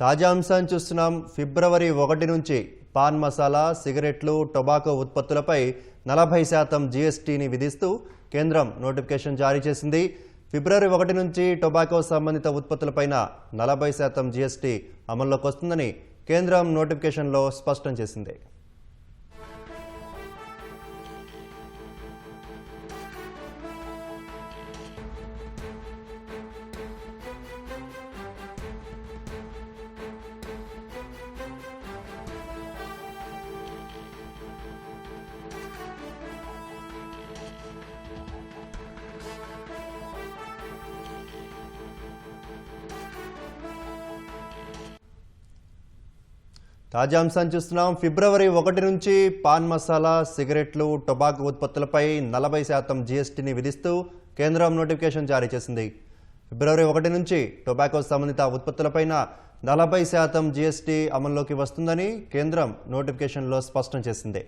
తాజా అంశాన్ని చూస్తున్నాం. ఫిబ్రవరి 1 నుంచి పాన్ మసాలా, సిగరెట్లు, టొబాకో ఉత్పత్తులపై 40% జీఎస్టీని విధిస్తూ కేంద్రం నోటిఫికేషన్ జారీ చేసింది. ఫిబ్రవరి 1 నుంచి టొబాకో సంబంధిత ఉత్పత్తులపైన 40% జీఎస్టీ అమల్లోకి వస్తుందని కేంద్రం నోటిఫికేషన్లో స్పష్టం చేసింది. తాజా అంశాన్ని చూస్తున్నాం. ఫిబ్రవరి 1 నుంచి పాన్ మసాలా, సిగరెట్లు, టొబాకో ఉత్పత్తులపై 40% జీఎస్టీని విధిస్తూ కేంద్రం నోటిఫికేషన్ జారీ చేసింది. ఫిబ్రవరి 1 నుంచి టొబాకో సంబంధిత ఉత్పత్తులపైన 40% జీఎస్టీ అమల్లోకి వస్తుందని కేంద్రం నోటిఫికేషన్లో స్పష్టం చేసింది.